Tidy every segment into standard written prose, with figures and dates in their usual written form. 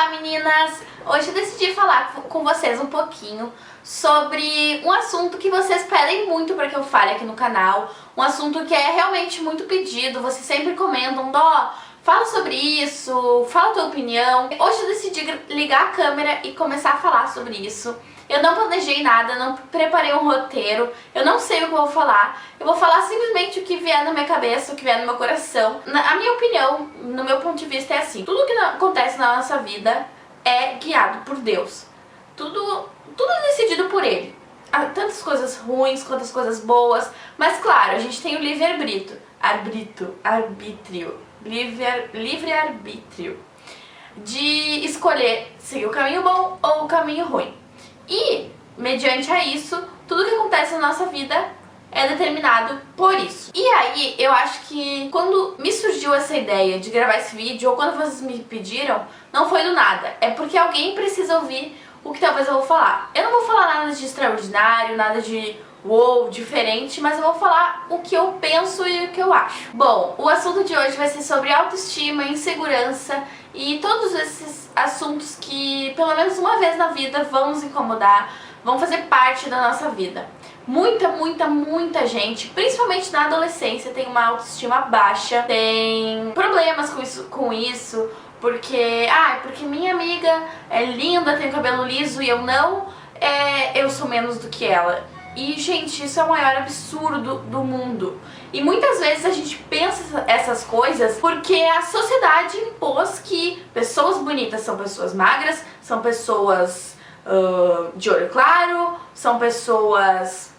Olá meninas! Hoje eu decidi falar com vocês um pouquinho sobre um assunto que vocês pedem muito para que eu fale aqui no canal. Um assunto que é realmente muito pedido, vocês sempre comentam, fala sobre isso, fala a tua opinião. Hoje eu decidi ligar a câmera e começar a falar sobre isso. Eu não planejei nada, não preparei um roteiro, eu não sei o que eu vou falar. Eu vou falar simplesmente o que vier na minha cabeça, o que vier no meu coração. A minha opinião, no meu ponto de vista, é assim: tudo que acontece na nossa vida é guiado por Deus. Tudo é decidido por Ele. Há tantas coisas ruins quanto as coisas boas, mas claro, a gente tem o livre-arbítrio. Livre-arbítrio de escolher seguir o caminho bom ou o caminho ruim. E, mediante a isso, tudo que acontece na nossa vida é determinado por isso. E aí, eu acho que quando me surgiu essa ideia de gravar esse vídeo, ou quando vocês me pediram, não foi do nada. É porque alguém precisa ouvir o que talvez eu vou falar. Eu não vou falar nada de extraordinário, nada de uou, diferente, mas eu vou falar o que eu penso e o que eu acho. Bom, o assunto de hoje vai ser sobre autoestima, insegurança e todos esses assuntos que, pelo menos uma vez na vida, vão nos incomodar, vão fazer parte da nossa vida. Muita gente, principalmente na adolescência, tem uma autoestima baixa, tem problemas com isso, porque minha amiga é linda, tem cabelo liso e eu não, eu sou menos do que ela. E, gente, isso é o maior absurdo do mundo. E muitas vezes a gente pensa essas coisas porque a sociedade impôs que pessoas bonitas são pessoas magras, são pessoas de olho claro, são pessoas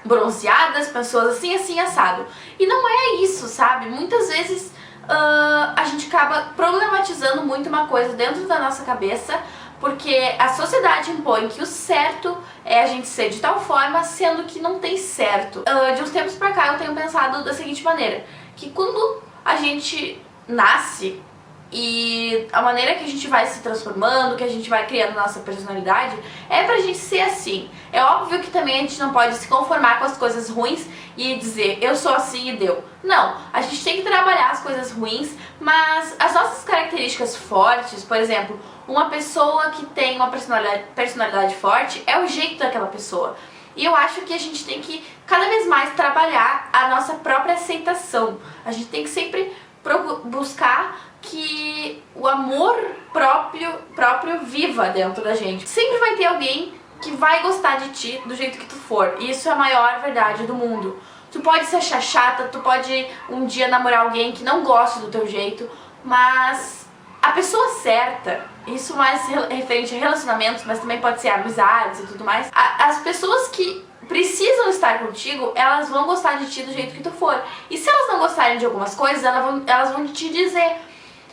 bronzeadas, pessoas assim, assado. E não é isso, sabe? Muitas vezes a gente acaba problematizando muito uma coisa dentro da nossa cabeça, porque a sociedade impõe que o certo é a gente ser de tal forma, sendo que não tem certo. De uns tempos pra cá eu tenho pensado da seguinte maneira, que quando a gente nasce e a maneira que a gente vai se transformando, que a gente vai criando nossa personalidade, é pra gente ser assim. É óbvio que também a gente não pode se conformar com as coisas ruins e dizer, eu sou assim e deu. Não, a gente tem que trabalhar as coisas ruins, mas as nossas características fortes, por exemplo, uma pessoa que tem uma personalidade forte é o jeito daquela pessoa. E eu acho que a gente tem que cada vez mais trabalhar a nossa própria aceitação. A gente tem que sempre buscar que o amor próprio viva dentro da gente. Sempre vai ter alguém que vai gostar de ti do jeito que tu for. E isso é a maior verdade do mundo. Tu pode se achar chata, tu pode um dia namorar alguém que não gosta do teu jeito, mas a pessoa certa, isso mais referente a relacionamentos, mas também pode ser amizades e tudo mais, as pessoas que precisam estar contigo, elas vão gostar de ti do jeito que tu for. E se elas não gostarem de algumas coisas, elas vão te dizer,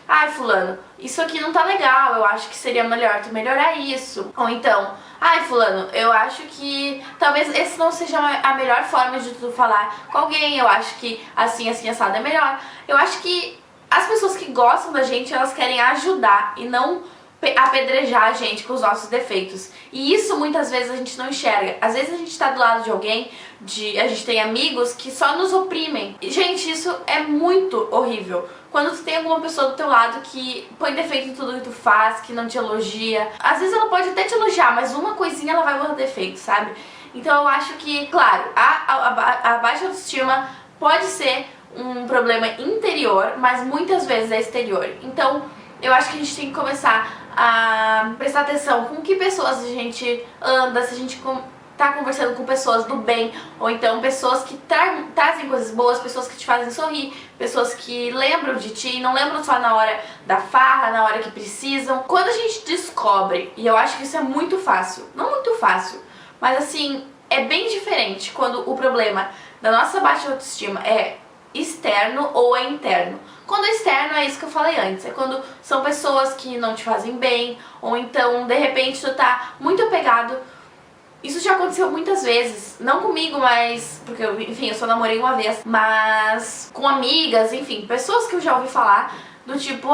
ai fulano, isso aqui não tá legal, eu acho que seria melhor tu melhorar isso. Ou então, ai fulano, eu acho que talvez esse não seja a melhor forma de tu falar com alguém, eu acho que assim, assado é melhor. Eu acho que as pessoas que gostam da gente, elas querem ajudar e não apedrejar a gente com os nossos defeitos. E isso muitas vezes a gente não enxerga. Às vezes a gente tá do lado de alguém, a gente tem amigos que só nos oprimem. E, gente, isso é muito horrível. Quando tu tem alguma pessoa do teu lado que põe defeito em tudo que tu faz, que não te elogia. Às vezes ela pode até te elogiar, mas uma coisinha ela vai botar defeito, sabe? Então eu acho que, claro, a baixa autoestima pode ser um problema interior, mas muitas vezes é exterior. Então eu acho que a gente tem que começar a prestar atenção com que pessoas a gente anda, se a gente tá conversando com pessoas do bem, ou então pessoas que trazem coisas boas, pessoas que te fazem sorrir, pessoas que lembram de ti, não lembram só na hora da farra, na hora que precisam. Quando a gente descobre, e eu acho que isso é muito fácil, não muito fácil, mas assim, é bem diferente quando o problema da nossa baixa autoestima é externo ou é interno. Quando é externo é isso que eu falei antes, é quando são pessoas que não te fazem bem, ou então de repente tu tá muito apegado. Isso já aconteceu muitas vezes, não comigo, mas porque enfim, eu só namorei uma vez, mas com amigas, enfim, pessoas que eu já ouvi falar do tipo,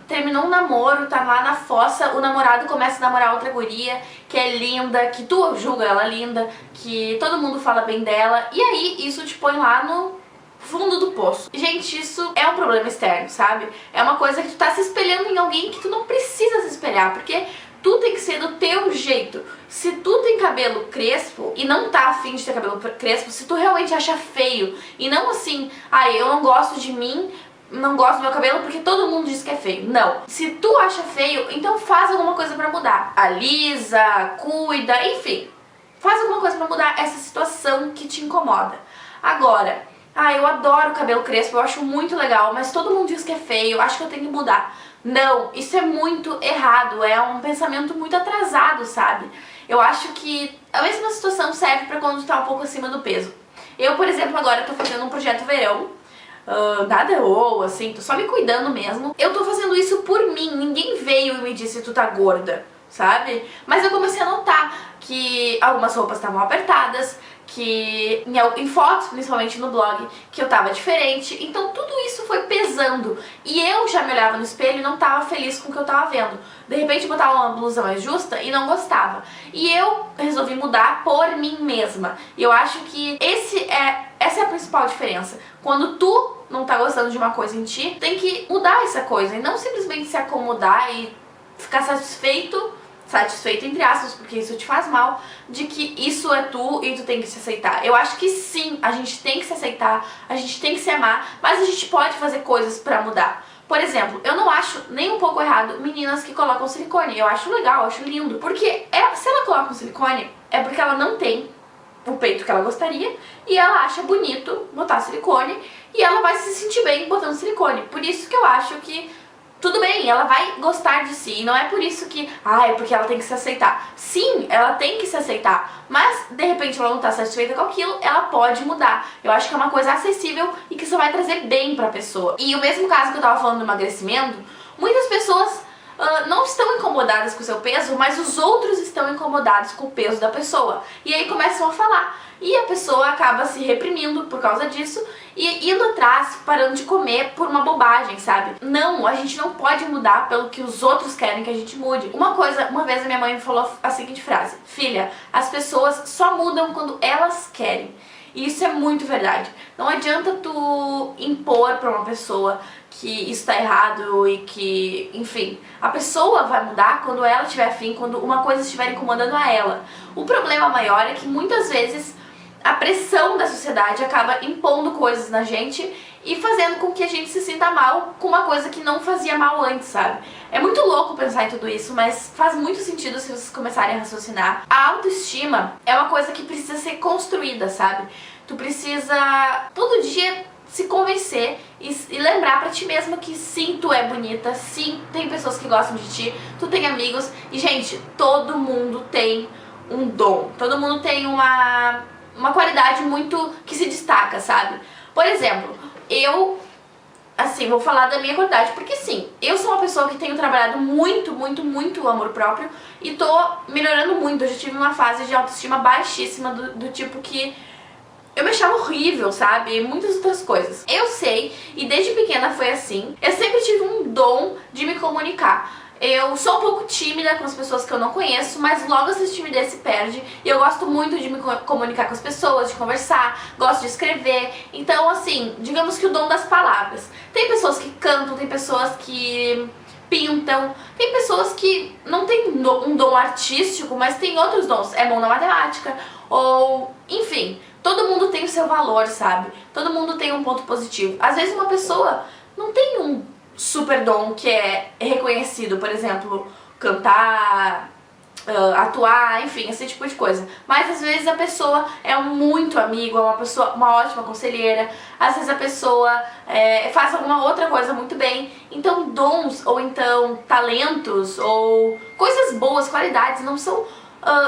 terminou um namoro, tá lá na fossa, o namorado começa a namorar outra guria que é linda, que tu julga ela linda, que todo mundo fala bem dela, e aí isso te põe lá no fundo do poço. Gente, isso é um problema externo, sabe? É uma coisa que tu tá se espelhando em alguém que tu não precisa se espelhar, porque tu tem que ser do teu jeito. Se tu tem cabelo crespo e não tá afim de ter cabelo crespo, se tu realmente acha feio e não assim, eu não gosto de mim, não gosto do meu cabelo porque todo mundo diz que é feio. Não. Se tu acha feio, então faz alguma coisa pra mudar. Alisa, cuida, enfim. Faz alguma coisa pra mudar essa situação que te incomoda. Agora, eu adoro cabelo crespo, eu acho muito legal, mas todo mundo diz que é feio, acho que eu tenho que mudar. Não, isso é muito errado, é um pensamento muito atrasado, sabe? Eu acho que a mesma situação serve pra quando tu tá um pouco acima do peso. Eu, por exemplo, agora tô fazendo um projeto verão, nada assim, tô só me cuidando mesmo. Eu tô fazendo isso por mim, ninguém veio e me disse tu tá gorda, sabe? Mas eu comecei a notar que algumas roupas estavam apertadas, que em fotos, principalmente no blog, que eu tava diferente. Então tudo isso foi pesando. E eu já me olhava no espelho e não tava feliz com o que eu tava vendo. De repente eu botava uma blusa mais justa e não gostava. E eu resolvi mudar por mim mesma. E eu acho que essa é a principal diferença. Quando tu não tá gostando de uma coisa em ti, tem que mudar essa coisa. E não simplesmente se acomodar e ficar satisfeito entre aspas, porque isso te faz mal, de que isso é tu e tu tem que se aceitar. Eu acho que sim, a gente tem que se aceitar, a gente tem que se amar, mas a gente pode fazer coisas pra mudar. Por exemplo, eu não acho nem um pouco errado meninas que colocam silicone. Eu acho legal, eu acho lindo, porque se ela coloca um silicone, é porque ela não tem o peito que ela gostaria e ela acha bonito botar silicone e ela vai se sentir bem botando silicone. Por isso que eu acho que tudo bem, ela vai gostar de si, e não é por isso que, é porque ela tem que se aceitar. Sim, ela tem que se aceitar, mas de repente ela não tá satisfeita com aquilo, ela pode mudar. Eu acho que é uma coisa acessível e que isso vai trazer bem pra pessoa. E o mesmo caso que eu tava falando do emagrecimento, muitas pessoas não estão incomodadas com o seu peso, mas os outros estão incomodados com o peso da pessoa. E aí começam a falar. E a pessoa acaba se reprimindo por causa disso e indo atrás, parando de comer por uma bobagem, sabe? Não, a gente não pode mudar pelo que os outros querem que a gente mude. Uma vez a minha mãe me falou a seguinte frase: filha, as pessoas só mudam quando elas querem. E isso é muito verdade. Não adianta tu impor pra uma pessoa que isso tá errado e que, enfim, a pessoa vai mudar quando ela tiver afim, quando uma coisa estiver incomodando a ela. O problema maior é que muitas vezes a pressão da sociedade acaba impondo coisas na gente e fazendo com que a gente se sinta mal com uma coisa que não fazia mal antes, sabe? É muito louco pensar em tudo isso, mas faz muito sentido se vocês começarem a raciocinar. A autoestima é uma coisa que precisa ser construída, sabe? Tu precisa todo dia se convencer e lembrar pra ti mesma que sim, tu é bonita, sim, tem pessoas que gostam de ti, tu tem amigos e, gente, todo mundo tem um dom, todo mundo tem uma qualidade muito que se destaca, sabe? Por exemplo, eu, assim, vou falar da minha qualidade, porque sim, eu sou uma pessoa que tenho trabalhado muito, muito, muito amor próprio e tô melhorando muito. Eu já tive uma fase de autoestima baixíssima do tipo que eu me achava horrível, sabe? E muitas outras coisas. Eu sei, e desde pequena foi assim, eu sempre tive um dom de me comunicar. Eu sou um pouco tímida com as pessoas que eu não conheço, mas logo essa timidez se perde e eu gosto muito de me comunicar com as pessoas, de conversar, gosto de escrever. Então, assim, digamos que o dom das palavras. Tem pessoas que cantam, tem pessoas que pintam, tem pessoas que não têm um dom artístico, mas tem outros dons. É bom na matemática, ou enfim, todo mundo tem o seu valor, sabe? Todo mundo tem um ponto positivo. Às vezes uma pessoa não tem um super dom que é reconhecido, por exemplo, cantar, atuar, enfim, esse tipo de coisa. Mas às vezes a pessoa é muito amigo, é uma ótima conselheira, às vezes a pessoa faz alguma outra coisa muito bem. Então dons, ou então talentos, ou coisas boas, qualidades, não são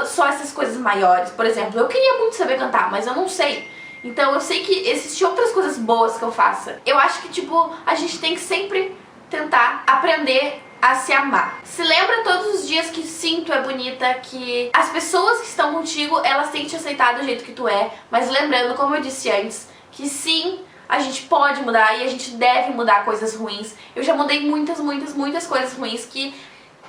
só essas coisas maiores. Por exemplo, eu queria muito saber cantar, mas eu não sei. Então eu sei que existem outras coisas boas que eu faça. Eu acho que, tipo, a gente tem que sempre tentar aprender a se amar. Se lembra todos os dias que sim, tu é bonita, que as pessoas que estão contigo, elas têm que te aceitar do jeito que tu é. Mas lembrando, como eu disse antes, que sim, a gente pode mudar e a gente deve mudar coisas ruins. Eu já mudei muitas, muitas, muitas coisas ruins que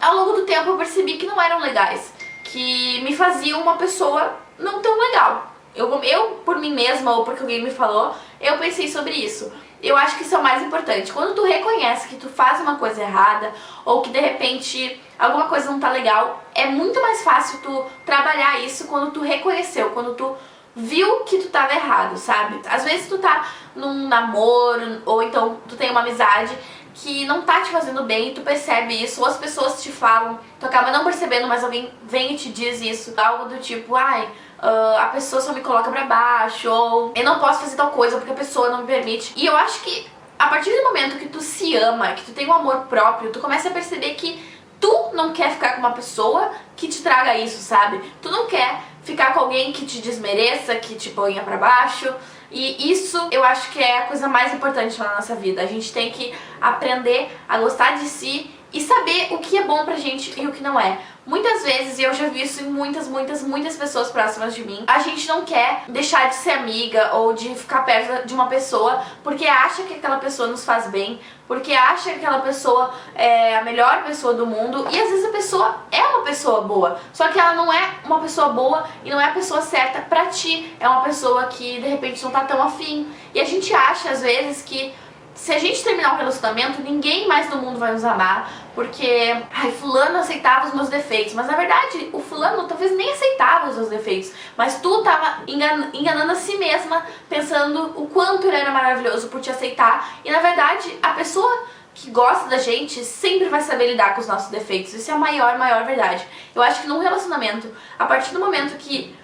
ao longo do tempo eu percebi que não eram legais, que me faziam uma pessoa não tão legal. Eu, por mim mesma ou porque alguém me falou, eu pensei sobre isso. Eu acho que isso é o mais importante. Quando tu reconhece que tu faz uma coisa errada ou que de repente alguma coisa não tá legal, é muito mais fácil tu trabalhar isso quando tu reconheceu, quando tu viu que tu tava errado, sabe? Às vezes tu tá num namoro ou então tu tem uma amizade que não tá te fazendo bem e tu percebe isso, ou as pessoas te falam, tu acaba não percebendo, mas alguém vem e te diz isso, algo do tipo, ai, a pessoa só me coloca pra baixo, ou eu não posso fazer tal coisa porque a pessoa não me permite. E eu acho que a partir do momento que tu se ama, que tu tem um amor próprio, tu começa a perceber que tu não quer ficar com uma pessoa que te traga isso, sabe? Tu não quer ficar com alguém que te desmereça, que te ponha pra baixo. E isso eu acho que é a coisa mais importante na nossa vida. A gente tem que aprender a gostar de si e saber o que é bom pra gente e o que não é. Muitas vezes, e eu já vi isso em muitas pessoas próximas de mim, a gente não quer deixar de ser amiga ou de ficar perto de uma pessoa porque acha que aquela pessoa nos faz bem, porque acha que aquela pessoa é a melhor pessoa do mundo, e às vezes a pessoa é uma pessoa boa, só que ela não é uma pessoa boa e não é a pessoa certa pra ti, é uma pessoa que de repente não tá tão afim. E a gente acha às vezes que se a gente terminar um relacionamento, ninguém mais no mundo vai nos amar, porque, ai, fulano aceitava os meus defeitos, mas na verdade o fulano talvez nem aceitava os seus defeitos, mas tu tava enganando a si mesma, pensando o quanto ele era maravilhoso por te aceitar, e na verdade a pessoa que gosta da gente sempre vai saber lidar com os nossos defeitos. Isso é a maior verdade. Eu acho que num relacionamento, a partir do momento que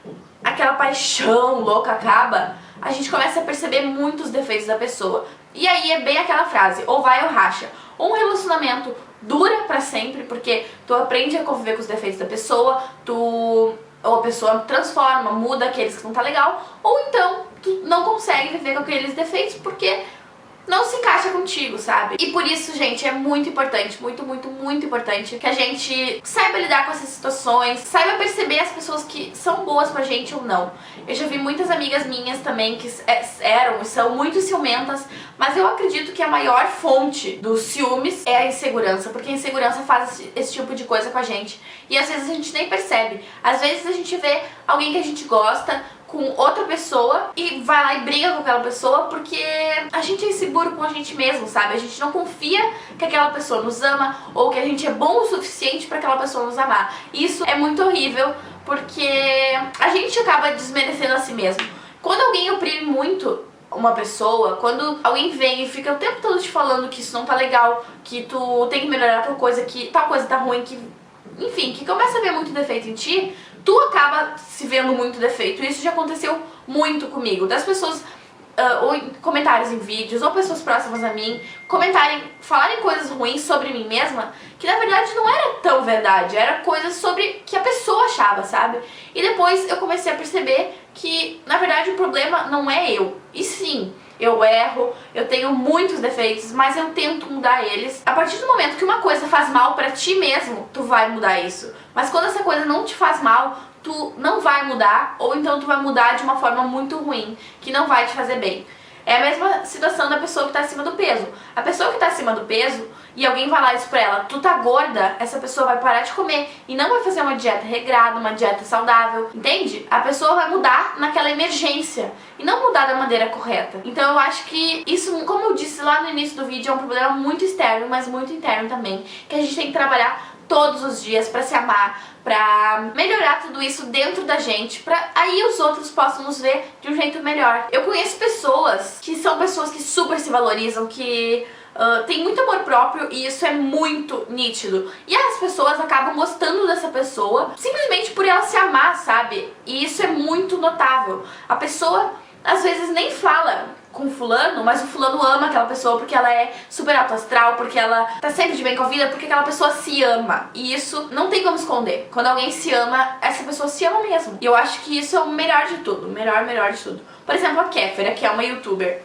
aquela paixão louca acaba, a gente começa a perceber muitos defeitos da pessoa. E aí é bem aquela frase, ou vai ou racha. Ou um relacionamento dura pra sempre, porque tu aprende a conviver com os defeitos da pessoa, ou a pessoa transforma, muda aqueles que não tá legal, ou então tu não consegue viver com aqueles defeitos porque não se encaixa contigo, sabe? E por isso, gente, é muito importante, muito importante que a gente saiba lidar com essas situações, saiba perceber as pessoas que são boas pra gente ou não. Eu já vi muitas amigas minhas também que eram e são muito ciumentas, mas eu acredito que a maior fonte dos ciúmes é a insegurança, porque a insegurança faz esse tipo de coisa com a gente. E às vezes a gente nem percebe. Às vezes a gente vê alguém que a gente gosta com outra pessoa e vai lá e briga com aquela pessoa porque a gente é inseguro com a gente mesmo, sabe? A gente não confia que aquela pessoa nos ama ou que a gente é bom o suficiente para aquela pessoa nos amar. E isso é muito horrível porque a gente acaba desmerecendo a si mesmo. Quando alguém oprime muito uma pessoa, quando alguém vem e fica o tempo todo te falando que isso não tá legal, que tu tem que melhorar tal coisa, que tal coisa tá ruim, que enfim, que começa a ver muito defeito em ti, tu acaba se vendo muito defeito. Isso já aconteceu muito comigo, das pessoas ou em comentários em vídeos, ou pessoas próximas a mim falarem coisas ruins sobre mim mesma, que na verdade não era tão verdade, era coisas sobre que a pessoa achava, sabe? E depois eu comecei a perceber que na verdade o problema não é eu, e sim, eu erro, eu tenho muitos defeitos, mas eu tento mudar eles. A partir do momento que uma coisa faz mal pra ti mesmo, tu vai mudar isso. Mas quando essa coisa não te faz mal, tu não vai mudar, ou então tu vai mudar de uma forma muito ruim, que não vai te fazer bem. É a mesma situação da pessoa que tá acima do peso. A pessoa que tá acima do peso, e alguém vai lá e diz pra ela, tu tá gorda, essa pessoa vai parar de comer e não vai fazer uma dieta regrada, uma dieta saudável, entende? A pessoa vai mudar naquela emergência e não mudar da maneira correta. Então eu acho que isso, como eu disse lá no início do vídeo, é um problema muito externo, mas muito interno também, que a gente tem que trabalhar todos os dias pra se amar, pra melhorar tudo isso dentro da gente, pra aí os outros possam nos ver de um jeito melhor. Eu conheço pessoas que são pessoas que super se valorizam, que tem muito amor próprio, e isso é muito nítido. E as pessoas acabam gostando dessa pessoa simplesmente por ela se amar, sabe? E isso é muito notável. A pessoa às vezes nem fala com o fulano, mas o fulano ama aquela pessoa porque ela é super alto astral, porque ela tá sempre de bem com a vida, porque aquela pessoa se ama. E isso não tem como esconder. Quando alguém se ama, essa pessoa se ama mesmo. E eu acho que isso é o melhor de tudo, melhor de tudo. Por exemplo, a Kéfera, que é uma youtuber.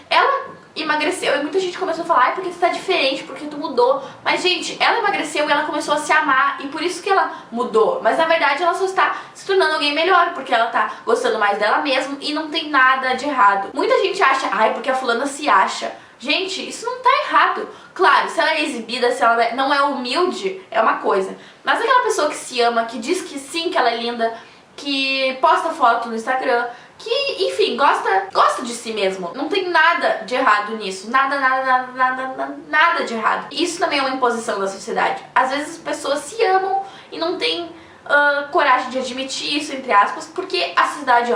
Ela emagreceu e muita gente começou a falar, ai, porque tu tá diferente, porque tu mudou. Mas, gente, ela emagreceu e ela começou a se amar, e por isso que ela mudou. Mas, na verdade, ela só está se tornando alguém melhor, porque ela tá gostando mais dela mesma e não tem nada de errado. Muita gente acha, ai, porque a fulana se acha. Gente, isso não tá errado. Claro, se ela é exibida, se ela não é humilde, é uma coisa. Mas aquela pessoa que se ama, que diz que sim, que ela é linda, que posta foto no Instagram, que, enfim, gosta de si mesmo. Não tem nada de errado nisso. Nada de errado. Isso também é uma imposição da sociedade. Às vezes as pessoas se amam e não têm coragem de admitir isso, entre aspas, porque a sociedade,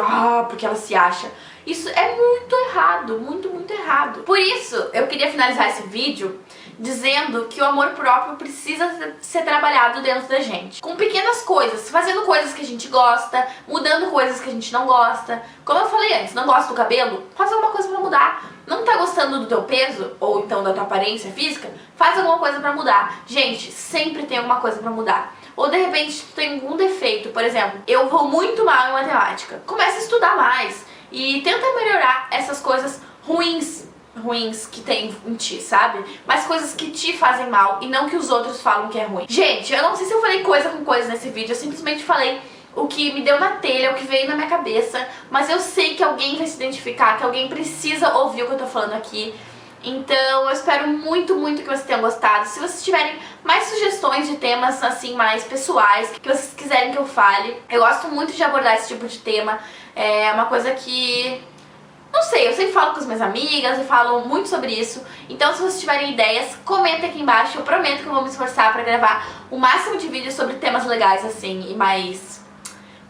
porque ela se acha. Isso é muito errado, muito errado. Por isso, eu queria finalizar esse vídeo dizendo que o amor próprio precisa ser trabalhado dentro da gente. Com pequenas coisas, fazendo coisas que a gente gosta, mudando coisas que a gente não gosta. Como eu falei antes, não gosta do cabelo? Faz alguma coisa pra mudar. Não tá gostando do teu peso, ou então da tua aparência física? Faz alguma coisa pra mudar. Gente, sempre tem alguma coisa pra mudar. Ou de repente tu tem algum defeito, por exemplo, eu vou muito mal em matemática. Começa a estudar mais e tenta melhorar essas coisas ruins que tem em ti, sabe? Mas coisas que te fazem mal e não que os outros falam que é ruim. Gente, eu não sei se eu falei coisa com coisa nesse vídeo, eu simplesmente falei o que me deu na telha, o que veio na minha cabeça, mas eu sei que alguém vai se identificar, que alguém precisa ouvir o que eu tô falando aqui. Então eu espero muito que vocês tenham gostado. Se vocês tiverem mais sugestões de temas assim mais pessoais, que vocês quiserem que eu fale, eu gosto muito de abordar esse tipo de tema. É uma coisa que, não sei, eu sempre falo com as minhas amigas e falo muito sobre isso. Então se vocês tiverem ideias, comentem aqui embaixo. Eu prometo que eu vou me esforçar pra gravar o máximo de vídeos sobre temas legais assim e mais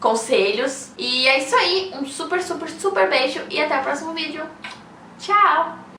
conselhos. E é isso aí, um super beijo e até o próximo vídeo. Tchau!